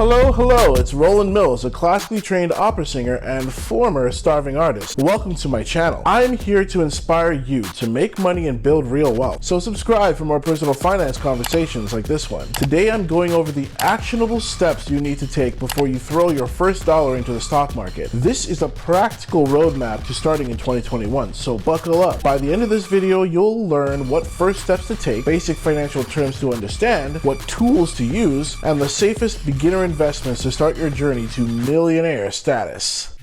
Hello, it's Roland Mills, a classically trained opera singer and former starving artist. Welcome to my channel. I'm here to inspire you to make money and build real wealth. So subscribe for more personal finance conversations like this one. Today I'm going over the actionable steps you need to take before you throw your first dollar into the stock market. This is a practical roadmap to starting in 2021, so buckle up. By the end of this video, you'll learn what first steps to take, basic financial terms to understand, what tools to use, and the safest beginner investments to start your journey to millionaire status.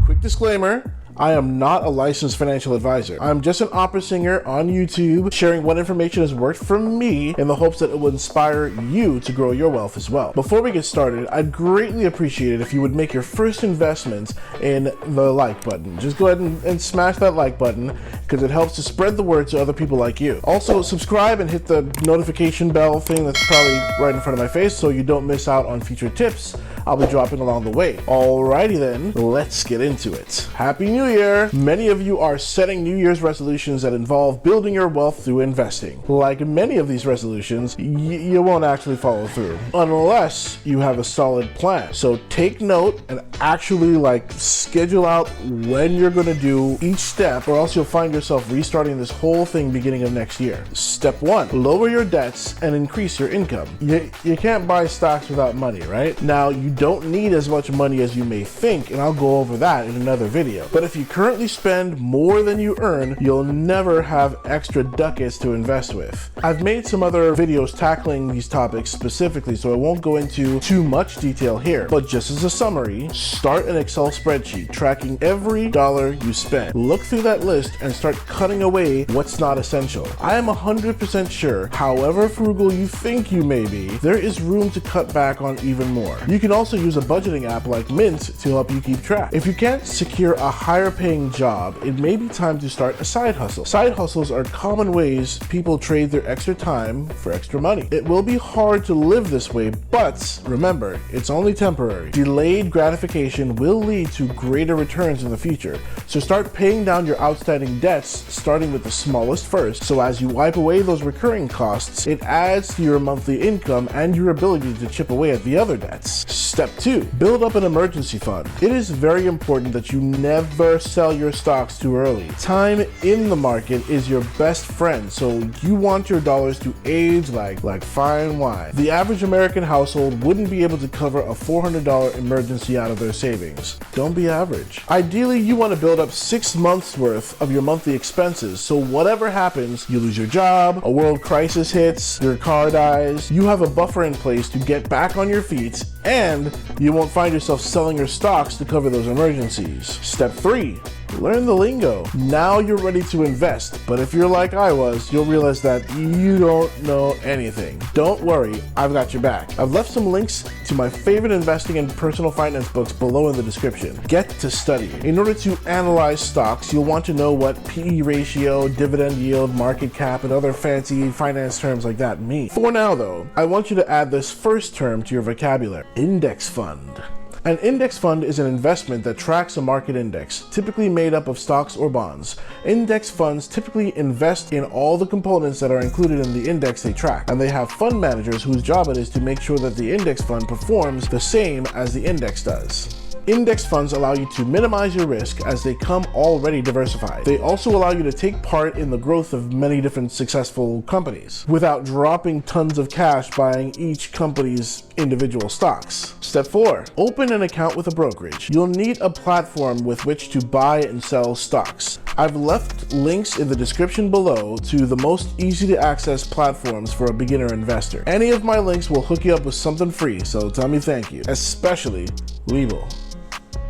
Quick disclaimer. I am not a licensed financial advisor. I'm just an opera singer on YouTube, sharing what information has worked for me in the hopes that it will inspire you to grow your wealth as well. Before we get started, I'd greatly appreciate it if you would make your first investment in the like button. Just go ahead and smash that like button because it helps to spread the word to other people like you. Also, subscribe and hit the notification bell thing that's probably right in front of my face so you don't miss out on future tips I'll be dropping along the way. Alrighty then, let's get into it. Happy New Year! Many of you are setting New Year's resolutions that involve building your wealth through investing. Like many of these resolutions, you won't actually follow through unless you have a solid plan. So take note and actually schedule out when you're going to do each step, or else you'll find yourself restarting this whole thing beginning of next year. Step 1, lower your debts and increase your income. You can't buy stocks without money, right? Now, you don't need as much money as you may think, and I'll go over that in another video. But if you currently spend more than you earn, you'll never have extra ducats to invest with. I've made some other videos tackling these topics specifically, so I won't go into too much detail here. But just as a summary, start an Excel spreadsheet tracking every dollar you spend. Look through that list and start cutting away what's not essential. I am 100% sure, however frugal you think you may be, there is room to cut back on even more. You can also use a budgeting app like Mint to help you keep track. If you can't secure a higher paying job, it may be time to start a side hustle. Side hustles are common ways people trade their extra time for extra money. It will be hard to live this way, but remember, it's only temporary. Delayed gratification will lead to greater returns in the future. So start paying down your outstanding debts, starting with the smallest first. So as you wipe away those recurring costs, it adds to your monthly income and your ability to chip away at the other debts. Step 2, build up an emergency fund. It is very important that you never sell your stocks too early. Time in the market is your best friend, so you want your dollars to age like fine wine. The average American household wouldn't be able to cover a $400 emergency out of their savings. Don't be average. Ideally, you want to build up 6 months worth of your monthly expenses, so whatever happens, you lose your job, a world crisis hits, your car dies, you have a buffer in place to get back on your feet, and you won't find yourself selling your stocks to cover those emergencies. Step 3, learn the lingo. Now you're ready to invest, but if you're like I was, you'll realize that you don't know anything. Don't worry, I've got your back. I've left some links to my favorite investing and personal finance books below in the description. Get to study. In order to analyze stocks, you'll want to know what PE ratio, dividend yield, market cap, and other fancy finance terms like that mean. For now though, I want you to add this first term to your vocabulary: index fund. An index fund is an investment that tracks a market index, typically made up of stocks or bonds. Index funds typically invest in all the components that are included in the index they track, and they have fund managers whose job it is to make sure that the index fund performs the same as the index does. Index funds allow you to minimize your risk as they come already diversified. They also allow you to take part in the growth of many different successful companies without dropping tons of cash buying each company's individual stocks. Step 4, open an account with a brokerage. You'll need a platform with which to buy and sell stocks. I've left links in the description below to the most easy to access platforms for a beginner investor. Any of my links will hook you up with something free, so tell me thank you, especially Webull.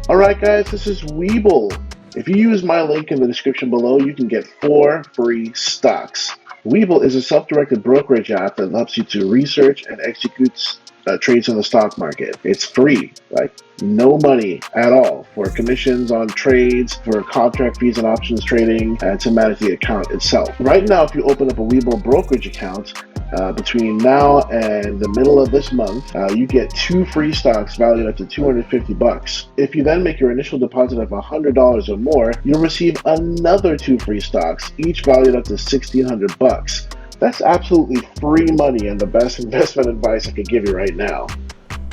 Alright guys, this is Webull. If you use my link in the description below, you can get 4 free stocks. Webull is a self-directed brokerage app that helps you to research and execute trades on the stock market. It's free, no money at all for commissions on trades, for contract fees and options trading, and to manage the account itself. Right now, if you open up a Webull brokerage account, Between now and the middle of this month, you get 2 free stocks valued up to $250. If you then make your initial deposit of $100 or more, you'll receive another 2 free stocks, each valued up to $1,600. That's absolutely free money and the best investment advice I could give you right now.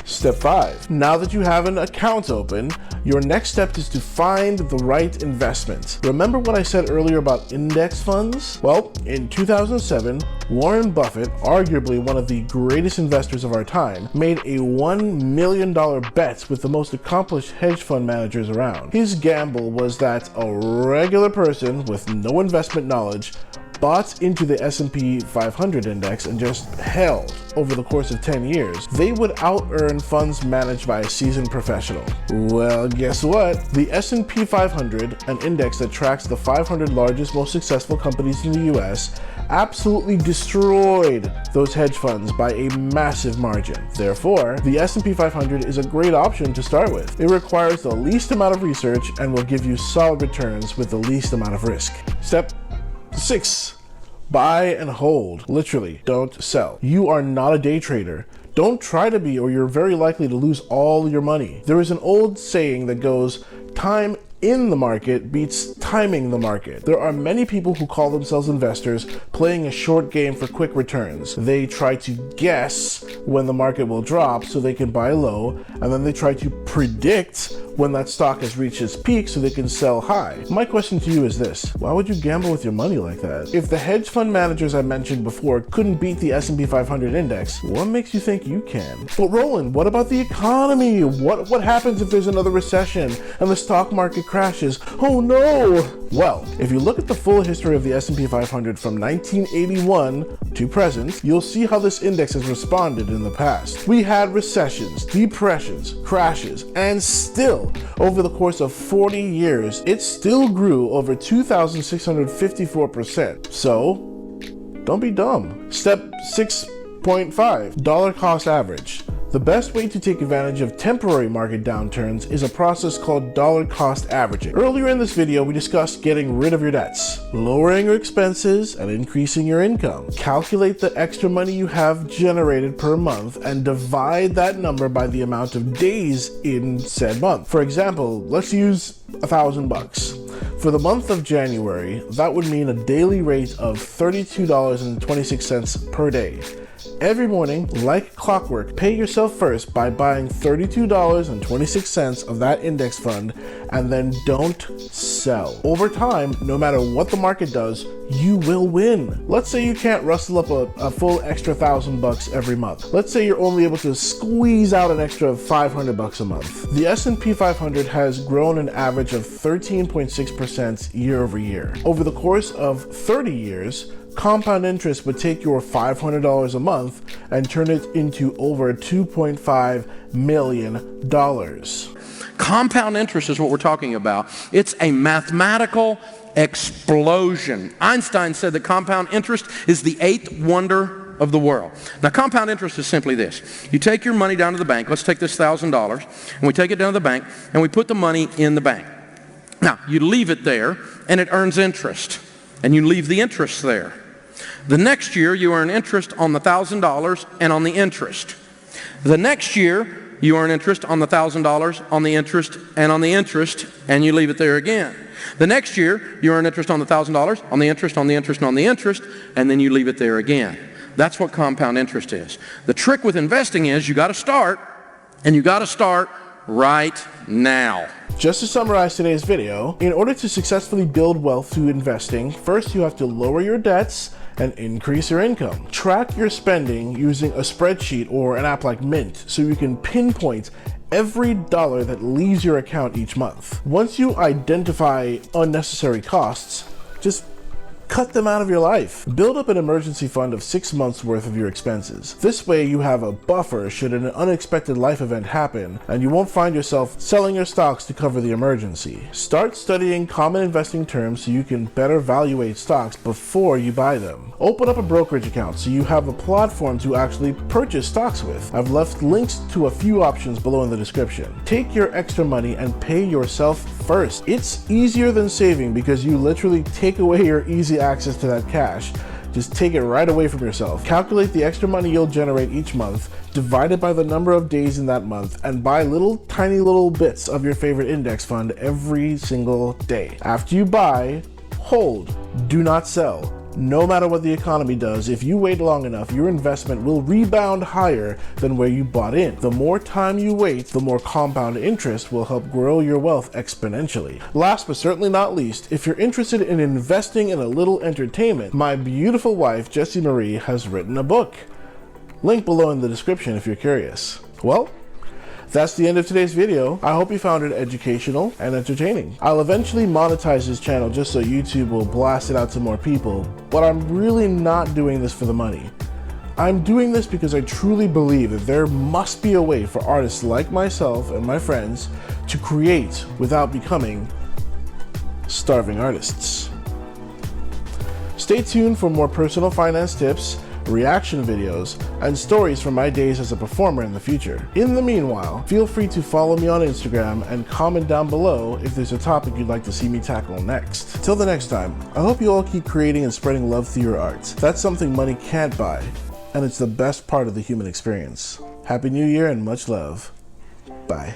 Step 5. Now that you have an account open, your next step is to find the right investment. Remember what I said earlier about index funds? Well, in 2007, Warren Buffett, arguably one of the greatest investors of our time, made a $1 million bet with the most accomplished hedge fund managers around. His gamble was that a regular person with no investment knowledge bought into the S&P 500 index and just held over the course of 10 years, they would out-earn funds managed by a seasoned professional. Well, guess what? The S&P 500, an index that tracks the 500 largest, most successful companies in the US, absolutely destroyed those hedge funds by a massive margin. Therefore, the S&P 500 is a great option to start with. It requires the least amount of research and will give you solid returns with the least amount of risk. Step 6. Buy and hold. Literally, don't sell. You are not a day trader. Don't try to be, or you're very likely to lose all your money. There is an old saying that goes, time in the market beats timing the market. There are many people who call themselves investors playing a short game for quick returns. They try to guess when the market will drop so they can buy low, and then they try to predict when that stock has reached its peak so they can sell high. My question to you is this: why would you gamble with your money like that? If the hedge fund managers I mentioned before couldn't beat the S&P 500 index, what makes you think you can? But Roland, what about the economy? What happens if there's another recession and the stock market crashes? Oh no! Well, if you look at the full history of the S&P 500 from 1981 to present, you'll see how this index has responded in the past. We had recessions, depressions, crashes, and still, over the course of 40 years, it still grew over 2,654%. So, don't be dumb. Step 6.5, dollar cost average. The best way to take advantage of temporary market downturns is a process called dollar cost averaging. Earlier in this video, we discussed getting rid of your debts, lowering your expenses, and increasing your income. Calculate the extra money you have generated per month and divide that number by the amount of days in said month. For example, let's use $1,000. For the month of January, that would mean a daily rate of $32.26 per day. Every morning, like clockwork, pay yourself first by buying $32.26 of that index fund, and then don't sell. Over time, no matter what the market does, you will win. Let's say you can't rustle up a full extra $1,000 every month. Let's say you're only able to squeeze out an extra $500 a month. The S&P 500 has grown an average of 13.6% year over year. Over the course of 30 years, compound interest would take your $500 a month and turn it into over $2.5 million. Compound interest is what we're talking about. It's a mathematical explosion. Einstein said that compound interest is the 8th wonder of the world. Now, compound interest is simply this. You take your money down to the bank. Let's take this $1,000, and we take it down to the bank, and we put the money in the bank. Now, you leave it there, and it earns interest, and you leave the interest there. The next year, you earn interest on the $1,000 and on the interest. The next year, you earn interest on the $1,000, on the interest, and on the interest, and you leave it there again. The next year, you earn interest on the $1,000, on the interest, on the interest, and on the interest, and then you leave it there again. That's what compound interest is. The trick with investing is you got to start, and you got to start right now. Just to summarize today's video, in order to successfully build wealth through investing, first you have to lower your debts and increase your income. Track your spending using a spreadsheet or an app like Mint so you can pinpoint every dollar that leaves your account each month. Once you identify unnecessary costs, just cut them out of your life. Build up an emergency fund of 6 months worth of your expenses. This way you have a buffer should an unexpected life event happen, and you won't find yourself selling your stocks to cover the emergency. Start studying common investing terms so you can better valuate stocks before you buy them. Open up a brokerage account so you have a platform to actually purchase stocks with. I've left links to a few options below in the description. Take your extra money and pay yourself first. It's easier than saving because you literally take away your easy access to that cash. just take it right away from yourself. Calculate the extra money you'll generate each month, divide it by the number of days in that month, and buy tiny little bits of your favorite index fund every single day. After you buy, hold, do not sell. No matter what the economy does, if you wait long enough, your investment will rebound higher than where you bought in. The more time you wait, the more compound interest will help grow your wealth exponentially. Last but certainly not least, if you're interested in investing in a little entertainment, my beautiful wife, Jessie Marie, has written a book. Link below in the description if you're curious. Well, that's the end of today's video. I hope you found it educational and entertaining. I'll eventually monetize this channel just so YouTube will blast it out to more people, but I'm really not doing this for the money. I'm doing this because I truly believe that there must be a way for artists like myself and my friends to create without becoming starving artists. Stay tuned for more personal finance tips, reaction videos, and stories from my days as a performer in the future. In the meanwhile, feel free to follow me on Instagram and comment down below if there's a topic you'd like to see me tackle next. Till the next time, I hope you all keep creating and spreading love through your art. That's something money can't buy, and it's the best part of the human experience. Happy New Year and much love. Bye.